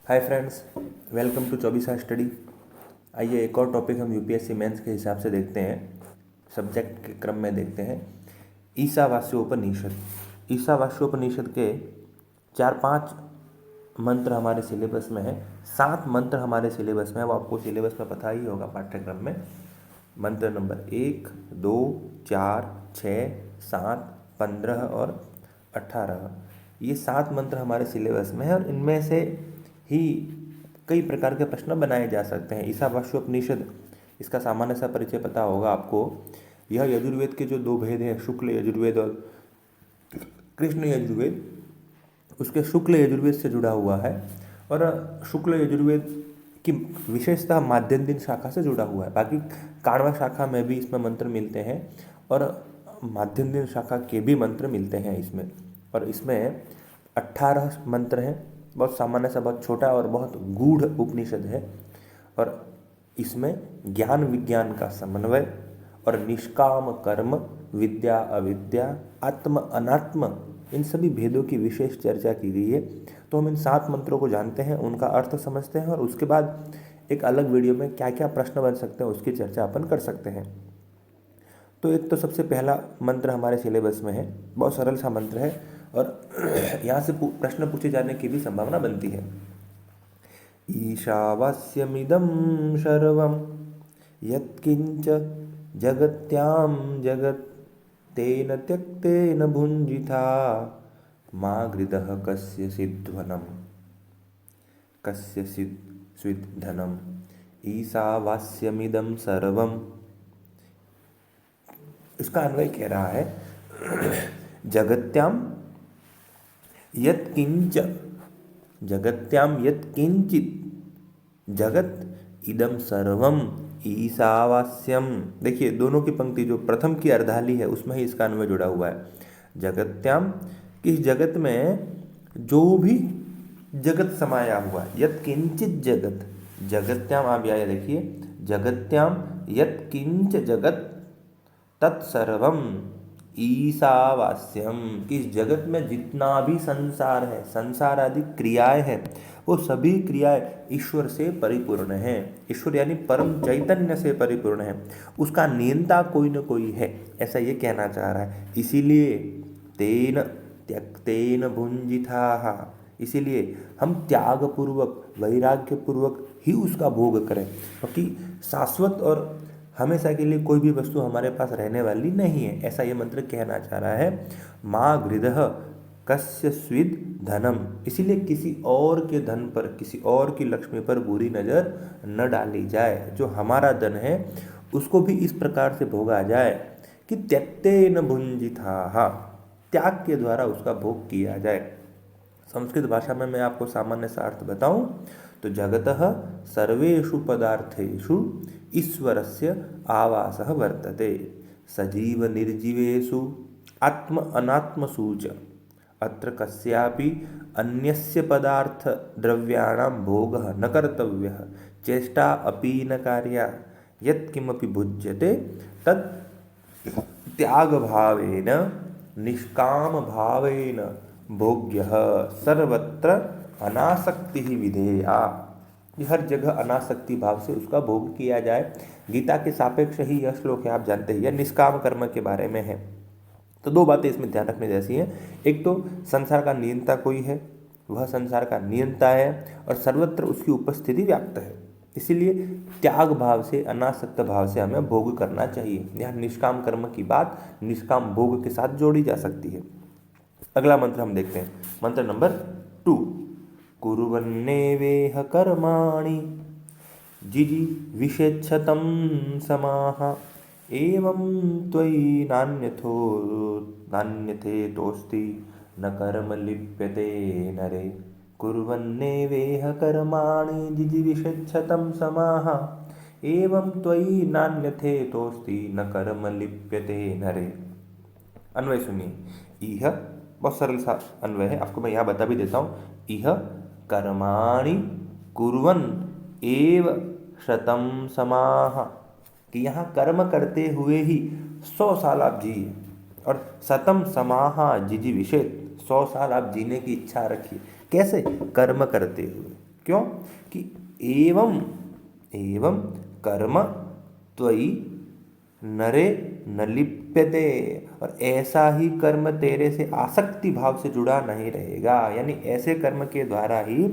Hi friends, welcome to 24 study. आइए एक और टॉपिक हम यूपीएससी मेंस के हिसाब से देखते हैं। सब्जेक्ट के क्रम में देखते हैं ईशावास्योपनिषद। ईशावास्योपनिषद के 4-5 मंत्र हमारे सिलेबस में है। 7 मंत्र हमारे सिलेबस में है, वो आपको सिलेबस में पता ही होगा पाठ्यक्रम में। मंत्र नंबर 1, 2, 4, 6, 7, 15 और 18, ये 7 मंत्र हमारे सिलेबस में है और इनमें से ही कई प्रकार के प्रश्न बनाए जा सकते हैं। ईशावास्योपनिषद, इसका सामान्य सा परिचय पता होगा आपको। यह यजुर्वेद के जो 2 भेद हैं, शुक्ल यजुर्वेद और कृष्ण यजुर्वेद, उसके शुक्ल यजुर्वेद से जुड़ा हुआ है और शुक्ल यजुर्वेद की विशेषता माध्यन्दिन शाखा से जुड़ा हुआ है। बाकी काण्व शाखा में भी इसमें मंत्र मिलते हैं और माध्यन्दिन शाखा के भी मंत्र मिलते हैं इसमें। और इसमें 18 मंत्र हैं। बहुत सामान्य सा, बहुत छोटा और बहुत गूढ़ उपनिषद है और इसमें ज्ञान विज्ञान का समन्वय और निष्काम कर्म, विद्या अविद्या, आत्म अनात्म, इन सभी भेदों की विशेष चर्चा की गई है। तो हम इन 7 मंत्रों को जानते हैं, उनका अर्थ समझते हैं और उसके बाद एक अलग वीडियो में क्या क्या प्रश्न बन सकते हैं उसकी चर्चा अपन कर सकते हैं। तो एक तो सबसे पहला मंत्र हमारे सिलेबस में है, बहुत सरल सा मंत्र है और यहाँ से प्रश्न पूछे जाने की भी संभावना बनती है। ईशावास्यमिदं सर्वं यत्किंच जगत्यां जगत् तेन त्यक्तेन भुञ्जिता मा गृधः कस्य स्विद्धनम्। ईशावास्यमिदं सर्वं, इसका अन्वय कह रहा है जगत्याम यत्किंच, जगत्याम यत्किंचित जगत इदम सर्वम ईशावास्यम। देखिए दोनों की पंक्ति, जो प्रथम की अर्धाली है उसमें ही इसका अन्वय जुड़ा हुआ है। जगत्याम, किस जगत में जो भी जगत समाया हुआ है, यत्किंचित जगत, जगत्याम, आप यहाँ देखिए, जगत्याम यत्किंच जगत तत्सर्वम ईशावास्यम, कि इस जगत में जितना भी संसार है, संसार आदि क्रियाएं हैं, वो सभी क्रियाएं ईश्वर से परिपूर्ण हैं। ईश्वर यानी परम चैतन्य से परिपूर्ण है, उसका नियंता कोई न कोई है, ऐसा ये कहना चाह रहा है। इसीलिए तेन त्यक्तेन भुंजिताः, इसीलिए हम त्यागपूर्वक, वैराग्यपूर्वक ही उसका भोग करें, क्योंकि शाश्वत और हमेशा के लिए कोई भी वस्तु हमारे पास रहने वाली नहीं है, ऐसा ये मंत्र कहना चाह रहा है। माँ गृधः कस्य स्विद धनम, इसीलिए किसी और के धन पर, किसी और की लक्ष्मी पर बुरी नज़र न डाली जाए। जो हमारा धन है उसको भी इस प्रकार से भोगा जाए कि त्यक्तेन भुञ्जिताः, त्याग के द्वारा उसका भोग किया जाए। संस्कृत भाषा में मैं आपको सामान्य सा अर्थ बताऊं तो जगतः सर्वेषु पदार्थेषु ईश्वरस्य आवासः वर्तते, सजीव निर्जीवेषु आत्म अनात्मसु च अत्र कस्यापि अन्यस्य पदार्थ द्रव्याणां भोगः न कर्तव्यः, चेष्टा अपि न कार्या, यत्किमपि भुज्यते तत् त्यागभावेन निष्काम भावेन भोग्यः सर्वत्र अनासक्ति ही विधेया, हर जगह अनासक्ति भाव से उसका भोग किया जाए। गीता के सापेक्ष ही यह श्लोक है, आप जानते हैं, यह निष्काम कर्म के बारे में है। तो 2 बातें इसमें ध्यान रखने जैसी हैं। एक तो संसार का नियंता कोई है, वह संसार का नियंता है और सर्वत्र उसकी उपस्थिति व्याप्त है, इसीलिए त्याग भाव से, अनासक्त भाव से हमें भोग करना चाहिए। यहाँ निष्काम कर्म की बात निष्काम भोग के साथ जोड़ी जा सकती है। अगला मंत्र हम देखते हैं, मंत्र नंबर 2। कुर्वन्नेवेह कर्माणि जिजि विषेच्छतं समाः एवं त्वयि नान्यथेतोऽस्ति न कर्म लिप्यते नरे। कुर्वन्नेवेह कर्माणि जिजि विषेच्छतं समाः एवं त्वयि नान्यथेतोऽस्ति न कर्म लिप्यते नरे। अन्वय सुनिए। इह, बहुत सरल सा अन्वय है, आपको मैं यहाँ बता भी देता हूँ। इह कर्माणि कुर्वन् एव शतं समाः, कि यहाँ कर्म करते हुए ही 100 साल आप जिए, और शतम समाः जिजि विषेत, 100 साल आप जीने की इच्छा रखिए। कैसे? कर्म करते हुए। क्यों कि एवं एवं कर्म त्वयि नरे न लिप्यते, और ऐसा ही कर्म तेरे से आसक्ति भाव से जुड़ा नहीं रहेगा, यानी ऐसे कर्म के द्वारा ही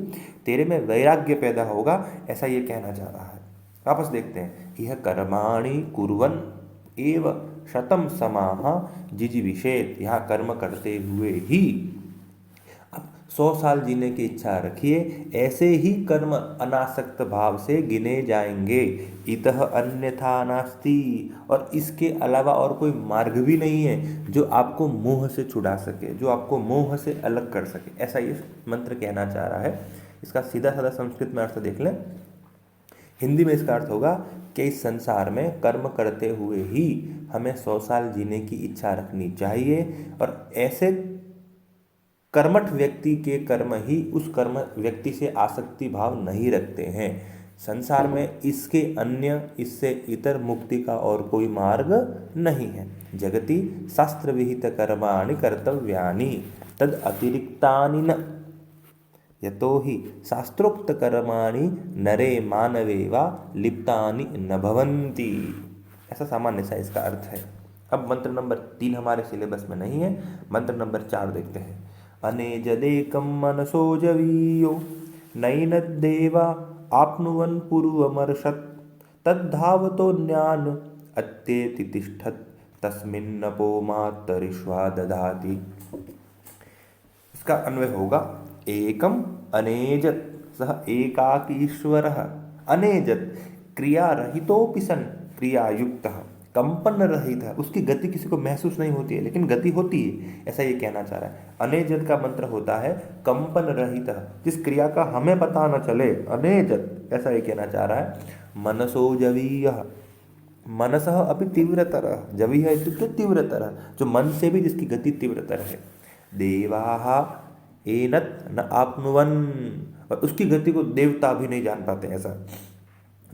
तेरे में वैराग्य पैदा होगा, ऐसा ये कहना चाह रहा है। वापस देखते हैं, यह कर्माणि कुर्वन् एव शतम समाह जिजीविषेत, यहाँ कर्म करते हुए ही अब 100 साल जीने की इच्छा रखिए, ऐसे ही कर्म अनासक्त भाव से गिने जाएंगे। इतः अन्यथा नास्ति, और इसके अलावा और कोई मार्ग भी नहीं है जो आपको मोह से छुड़ा सके, जो आपको मोह से अलग कर सके, ऐसा ये मंत्र कहना चाह रहा है। इसका सीधा साधा संस्कृत में अर्थ देख लें। हिंदी में इसका अर्थ होगा कि इस संसार में कर्म करते हुए ही हमें 100 साल जीने की इच्छा रखनी चाहिए, और ऐसे कर्मठ व्यक्ति के कर्म ही उस कर्म व्यक्ति से आसक्ति भाव नहीं रखते हैं। संसार में इसके अन्य, इससे इतर मुक्ति का और कोई मार्ग नहीं है। जगति शास्त्र विहित कर्माणि कर्तव्यानि तद अतिरिक्तानि न, यतो ही शास्त्रोक्त कर्माणि नरे मानवे वा लिप्तानि न भवन्ति, ऐसा सामान्य सा इसका अर्थ है। अब मंत्र नंबर 3 हमारे सिलेबस में नहीं है, मंत्र नंबर 4 देखते हैं। अनेजदेकं मनसो जवीयो नैनद्देवा आप्नुवन् पूर्वमर्षत् तद्धावतो ज्ञान अत्येति तिष्ठत् तस्मिन्नपो मातरिष्वा दधाति। इसका अन्वय होगा, एकम अनेजत सह एकाकीश्वरः अनेजत क्रिया रहितोपि सन् क्रियायुक्तः कंपन रहित है, उसकी गति किसी को महसूस नहीं होती है लेकिन गति होती है, ऐसा ये कहना चाह रहा है। अनेजत का मंत्र होता है कंपन रहित, जिस क्रिया का हमें पता न चले, अनेजत, ऐसा ये कहना चाह रहा है। मनसो जवीयः मनसः अपि तीव्रतरः, जवीयः इत्युक्ते तीव्रतरः, जो मन से भी जिसकी गति तीव्रतर है। देवाः एनत् न आप्नुवन्, और उसकी गति को देवता भी नहीं जान पाते, ऐसा।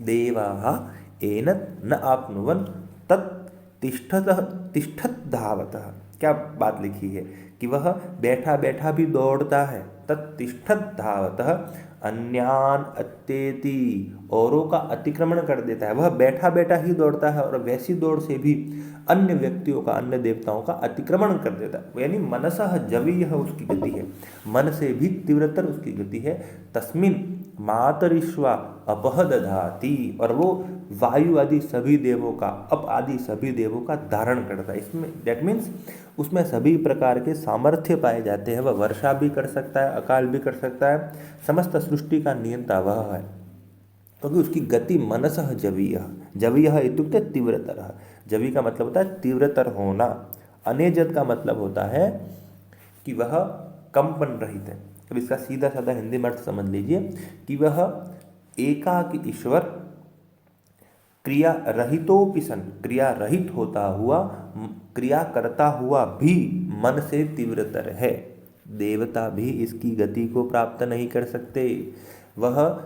देवाः एनत् न आप्नुवन् तत् तिष्ठत् धावतः, क्या बात लिखी है कि वह बैठा बैठा भी दौड़ता है। तत् तिष्ठत् धावतः अन्यान अत्येति, औरों का अतिक्रमण कर देता है, वह बैठा बैठा ही दौड़ता है और वैसी दौड़ से भी अन्य व्यक्तियों का, अन्य देवताओं का अतिक्रमण कर देता है। यानी मनसः जवीयः उसकी गति है, मन से भी तीव्रतर उसकी गति है। तस्मिन् मातरिष्वा अपह दधाति, और वो वायु आदि सभी देवों का, अप आदि सभी देवों का धारण करता है। इसमें दैट मीन्स उसमें सभी प्रकार के सामर्थ्य पाए जाते हैं। वह वर्षा भी कर सकता है, अकाल भी कर सकता है, समस्त सृष्टि का नियंता वह है, क्योंकि उसकी गति मनसः जवीयः, जवीयः इत्युक्ते तीव्रतरः। जवी का मतलब होता है तीव्रतर होना। अनेजत का मतलब होता है कि वह कंपन रहित है। अब इसका सीधा साधा हिंदी में अर्थ समझ लीजिए कि वह एकाकी ईश्वर क्रिया रहितोपि सन, क्रिया रहित होता हुआ, क्रिया करता हुआ भी मन से तीव्रतर है। देवता भी इसकी गति को प्राप्त नहीं कर सकते। वह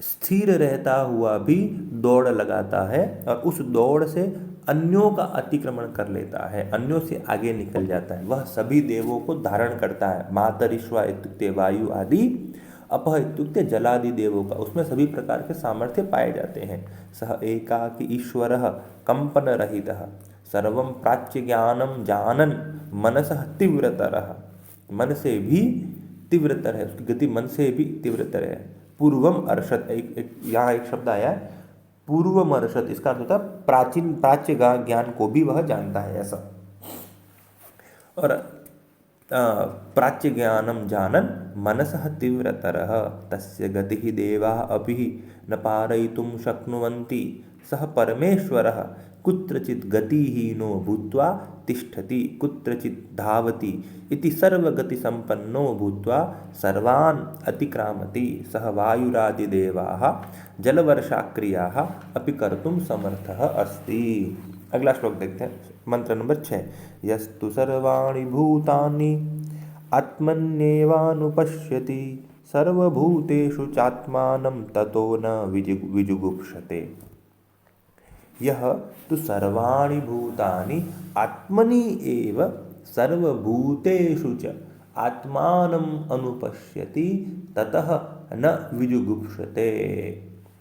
स्थिर रहता हुआ भी दौड़ लगाता है और उस दौड़ से अन्यों का अतिक्रमण कर लेता है, अन्यों से आगे निकल जाता है। वह सभी देवों को धारण करता है। मातरिष्वा इत्युक्ते वायु आदि, अपह इत्युक्ते जलादि देवों का, उसमें सभी प्रकार के सामर्थ्य पाए जाते हैं। सह एकाकी ईश्वरः कंपन रहितः सर्वं प्राच्य ज्ञानम जानन मनसः तीव्रतरः, मन से भी तीव्रतर है, उसकी गति मन से भी तीव्रतर है। पूर्वम अर्षत, यहाँ एक शब्द आया है पूर्वम अर्षत, इसका अर्थ होता है प्राचीन, प्राच्य ज्ञान को भी वह जानता है, ऐसा। और प्राच्य ज्ञानम जानन मनसः तीव्रतरः तस्य गतिः देवाः अपि न पारयितुं शक्नुवन्ति सः परमेश्वरः कुत्रचित् गतिहीनो भूत्वा तिष्ठति कुत्रचित् धावति इति सर्वगतिसम्पन्नो भूत्वा सर्वान् अतिक्रामति सः वायुरादिदेवाः जलवर्षाक्रियाः अपि कर्तुं समर्थः अस्ति। अगला श्लोक देखते हैं, मंत्र नंबर 6। यस्तु सर्वाणि भूतानि आत्मन्येवानुपश्यति सर्वभूतेषु चात्मानं ततो न विजुगुप्षते। यह तु सर्वाणि भूतानि आत्मनि एव सर्वभूतेषु च आत्मानम् अनुपश्यति ततः न विजुगुप्सते।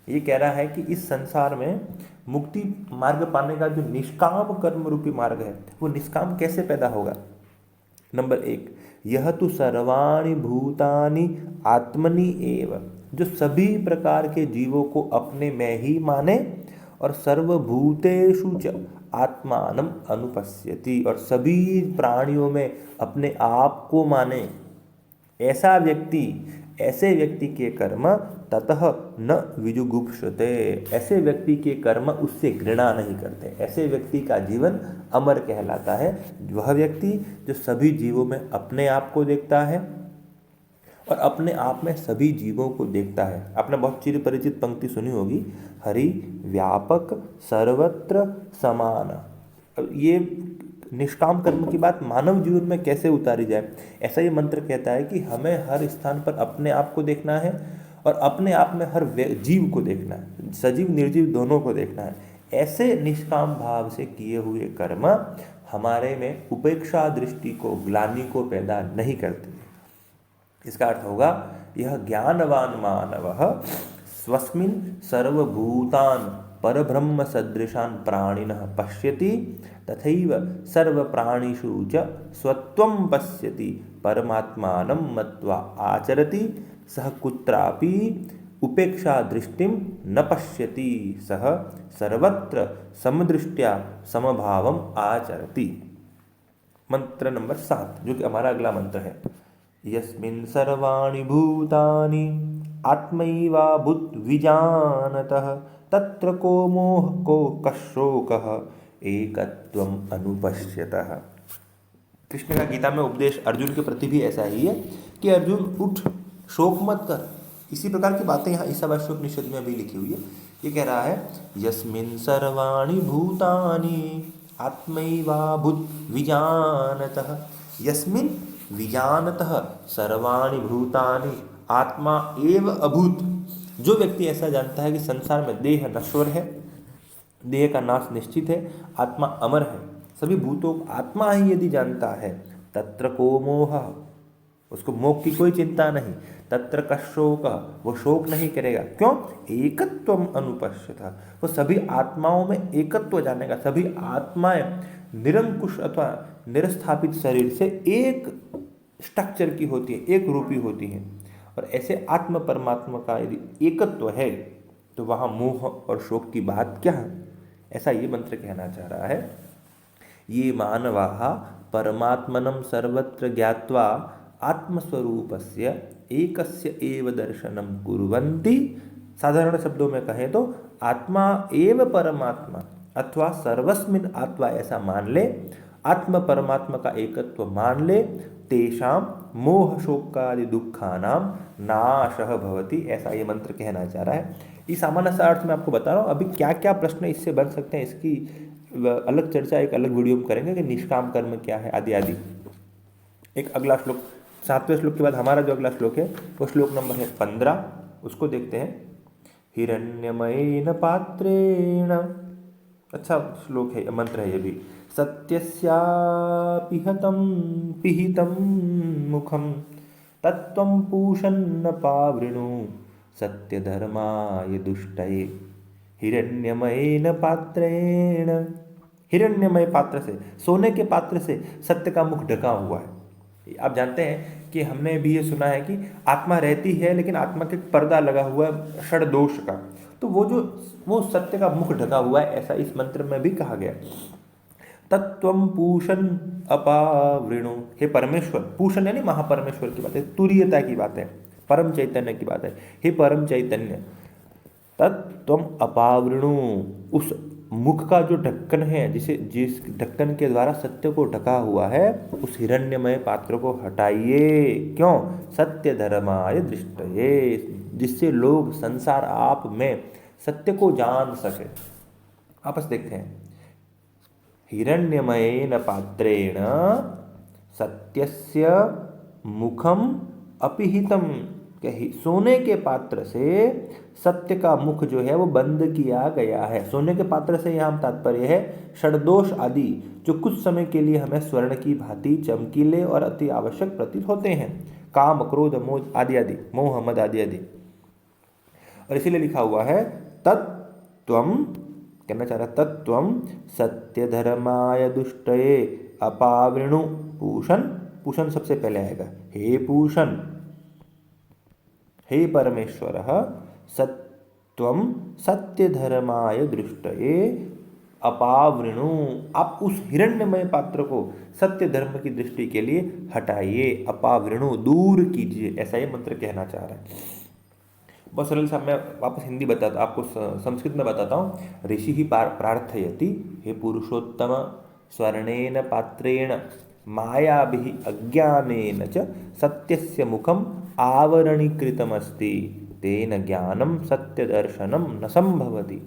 ये कह रहा है कि इस संसार में मुक्ति मार्ग पाने का जो निष्काम कर्म रूपी मार्ग है वो निष्काम कैसे पैदा होगा। नंबर 1, यह तो सर्वाणि भूतानि आत्मनि एव, जो सभी प्रकार के जीवों को अपने में ही माने और सर्वभूतेषु च आत्मानम अनुपश्यति, और सभी प्राणियों में अपने आप को माने। ऐसे व्यक्ति के कर्म ततः न विजुगुप्सते, ऐसे व्यक्ति के कर्म उससे घृणा नहीं करते। ऐसे व्यक्ति का जीवन अमर कहलाता है। वह व्यक्ति जो सभी जीवों में अपने आप को देखता है और अपने आप में सभी जीवों को देखता है। आपने बहुत चिर परिचित पंक्ति सुनी होगी, हरि व्यापक सर्वत्र समान। ये निष्काम कर्म की बात मानव जीवन में कैसे उतारी जाए, ऐसा ये मंत्र कहता है कि हमें हर स्थान पर अपने आप को देखना है और अपने आप में हर जीव को देखना है, सजीव निर्जीव दोनों को देखना है। ऐसे निष्काम भाव से किए हुए कर्म हमारे में उपेक्षा दृष्टि को, ग्लानि को पैदा नहीं करते। इसका अर्थ होगा, यह ज्ञानवान मानवः स्वस्मिन् सर्वभूतान् परब्रह्म सदृशान् प्राणिनः पश्यति तथैव सर्वप्राणिषु च स्वत्वं पश्यति परमात्मानं मत्वा आचरति, सः कुत्रापि उपेक्षा दृष्टिं न पश्यति, सः सर्वत्र समदृष्ट्या समभावम् आचरति। मंत्र नंबर 7 जो कि हमारा अगला मंत्र है, यस्मिन् सर्वाणि भूतानि आत्मैवाभूत विजानतः तत्र को मोह को कशोकः एकत्वम अनुपश्यतः। कृष्ण का गीता में उपदेश अर्जुन के प्रति भी ऐसा ही है कि अर्जुन उठ, शोक मत कर। इसी प्रकार की बातें यहाँ ईशावास्योपनिषद में भी लिखी हुई है। ये कह रहा है, यस्मिन् सर्वाणि भूतानि आत्मैवाभूत विजानतः, यस्मिन् विजानतः सर्वाणि भूतानि आत्मा एव अभूत। जो व्यक्ति ऐसा जानता है कि संसार में देह नश्वर है, देह का नाश निश्चित है, आत्मा अमर है, सभी भूतों को आत्मा ही यदि जानता है, तत्र को मोह, उसको मोह की कोई चिंता नहीं, तत्र का शोक, वो शोक नहीं करेगा। क्यों? एकत्वम अनुपश्यतः, वो सभी आत्माओं में एकत्व जानेगा। सभी आत्माएं निरंकुश अथवा निरस्थापित शरीर से एक स्ट्रक्चर की होती है, एक रूपी होती है। और ऐसे आत्म परमात्मा का यदि एकत्व है तो वहाँ मोह और शोक की बात क्या है, ऐसा ये मंत्र कहना चाह रहा है। ये मानवाः परमात्मनं सर्वत्र ज्ञात्वा आत्मस्वरूपस्य एकस्य एव दर्शनं कुर्वन्ति। साधारण शब्दों में कहें तो आत्मा एव परमात्मा अथवा सर्वस्मिन् आत्मा ऐसा मान ले, आत्म परमात्मा का एकत्व मान ले, तेषां मोह शोकादि दुखानां नाशः भवति, ऐसा ये मंत्र कहना चाह रहा है। इस सामान्य सा अर्थ में आपको बता रहा हूँ। अभी क्या क्या प्रश्न इससे बन सकते हैं इसकी अलग चर्चा एक अलग वीडियो में करेंगे कि निष्काम कर्म क्या है आदि आदि। एक अगला श्लोक, 7वें श्लोक के बाद हमारा जो अगला श्लोक है वो श्लोक नंबर है 15, उसको देखते हैं। हिरण्यमयेन पात्रेण, अच्छा श्लोक है, मंत्र है ये भी। सत्यस्यापिहतं पिहितं मुखं तत्त्वं पूषन्न पावृणु सत्यधर्माय दुष्टये। हिरण्यमयेन पात्रेण, हिरण्यमय पात्र से, सोने के पात्र से सत्य का मुख ढका हुआ है। आप जानते हैं कि हमने भी ये सुना है कि आत्मा रहती है लेकिन आत्मा के पर्दा लगा हुआ है षड दोष का, तो वो सत्य का मुख ढका हुआ है, ऐसा इस मंत्र में भी कहा गया। तत्त्वं पूषण अपावृणु, हे परमेश्वर, पूषण यानी महापरमेश्वर की बात है, तुरीयता की बात है, परम चैतन्य की बात है। हे परम चैतन्य, तत्त्वं अपावृणु, उस मुख का जो ढक्कन है, जिस ढक्कन के द्वारा सत्य को ढका हुआ है, उस हिरण्यमय पात्र को हटाइए। क्यों? सत्य धर्माय दृष्टये, जिससे लोग संसार आप में सत्य को जान सके। आपस देखते हैं। हिरण्यमयेन पात्रेण सत्यस्य मुखम अपिहितम, सोने के पात्र से सत्य का मुख जो है वो बंद किया गया है। सोने के पात्र से यहाँ तात्पर्य है षडदोष आदि जो कुछ समय के लिए हमें स्वर्ण की भांति चमकीले और अति आवश्यक प्रतीत होते हैं, काम क्रोध मोह आदि आदि, मोह मद आदि आदि। और इसीलिए लिखा हुआ है तत्त्वम, कहना चाह रहा तत्त्वम सत्य धर्माय दुष्टये अपावृणु पूषण, पूषण सबसे पहले आएगा, हे पूषण, हे परमेश्वर सत्वम सत्य धर्माय दृष्टये अपावृणु, आप उस हिरण्यमय पात्र को सत्य धर्म की दृष्टि के लिए हटाइए, अपावृणु दूर कीजिए, ऐसा ये मंत्र कहना चाह रहा है। बहुत सरल सा, मैं वापस हिंदी बताता आपको, संस्कृत में बताता हूँ। ऋषि ही प्रार्थयति, हे पुरुषोत्तम स्वर्णेन पात्रेण मायाभिः अज्ञानेन च सत्यस्य मुखम आवरणीकृतमस्ति, तेन ज्ञानं सत्यदर्शनं न संभवति,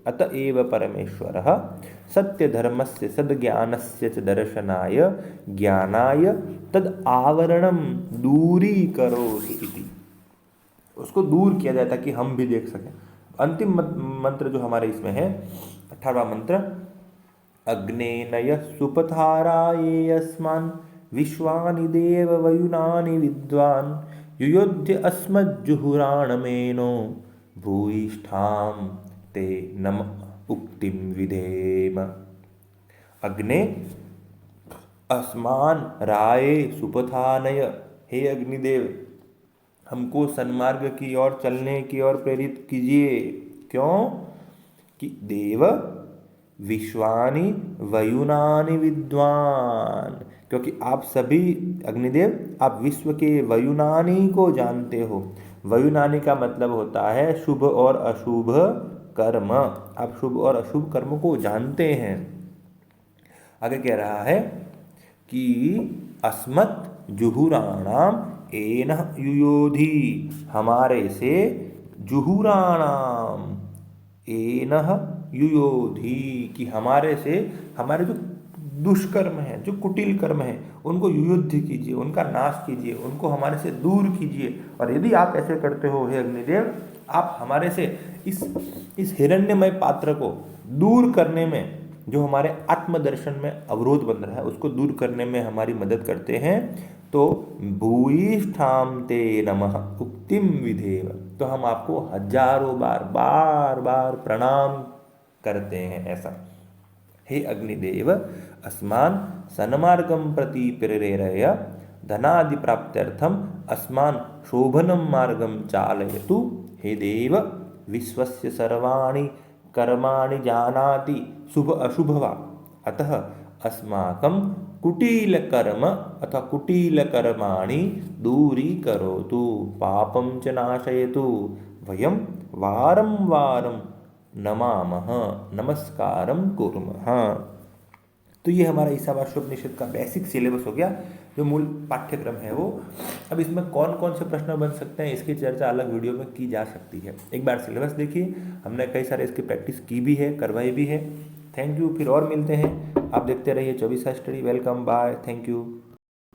अतएव परमेश्वरः सत्यधर्मस्य सद्ज्ञानस्य च दर्शनाय ज्ञानाय तद आवरणं दूरीकरोतु इति, उसको दूर किया जाए ताकि हम भी देख सकें। अंतिम मंत्र जो हमारे इसमें है 18वां मंत्र, अग्नेनय सुपथाराये अस्मान् विश्वानि देव वयुनानि विद्वान् युयोध्य अस्मज्जुहुराणमेनो भूयिष्ठां ते नम उक्तिं विधेम। अग्ने अस्मान राये सुपथानय, हे अग्निदेव हमको सन्मार्ग की ओर चलने की ओर प्रेरित कीजिए। क्यों? कि देव विश्वानि वयुनानि विद्वान, क्योंकि आप सभी अग्निदेव आप विश्व के वयुनानि को जानते हो। वयुनानि का मतलब होता है शुभ और अशुभ कर्म, आप शुभ और अशुभ कर्म को जानते हैं। आगे कह रहा है कि अस्मत् जुहुराणाम एन युयोधि, हमारे से जुहुराणाम एन युयोधि, कि हमारे से हमारे जो दुष्कर्म हैं, जो कुटिल कर्म हैं, उनको युद्ध कीजिए, उनका नाश कीजिए, उनको हमारे से दूर कीजिए। और यदि आप ऐसे करते हो हे अग्निदेव, आप हमारे से इस हिरण्यमय पात्र को दूर करने में, जो हमारे आत्मदर्शन में अवरोध बन रहा है, उसको दूर करने में हमारी मदद करते हैं, तो भूयिष्ठां ते नमः उक्तिम विधेव, तो हम आपको हजारों बार बार प्रणाम करते हैं। ऐसा, हे अग्निदेव अस्मान् सन्मार्गं प्रति प्रेरय धनादि प्राप्त्यर्थम अस्मान् शोभनं मार्गं चालयतु। हे देव विश्वस्य सर्वाणि कर्माणि जानाति शुभ अशुभ वा, अतः अस्माकं कुटिलकर्म अथवा कुटिलकर्माणि दूरीकरोतु, पापं च नाशयतु, वयं वारं वारं नमामः नमस्कारं कुर्मः। तो ये हमारा ईशावास्योपनिषद का बेसिक सिलेबस हो गया, जो मूल पाठ्यक्रम है वो। अब इसमें कौन कौन से प्रश्न बन सकते हैं, इसकी चर्चा अलग वीडियो में की जा सकती है। एक बार सिलेबस देखिए, हमने कई सारे इसकी प्रैक्टिस की भी है, करवाई भी है। थैंक यू, फिर और मिलते हैं। आप देखते रहिए 24 study. Welcome, bye, thank you.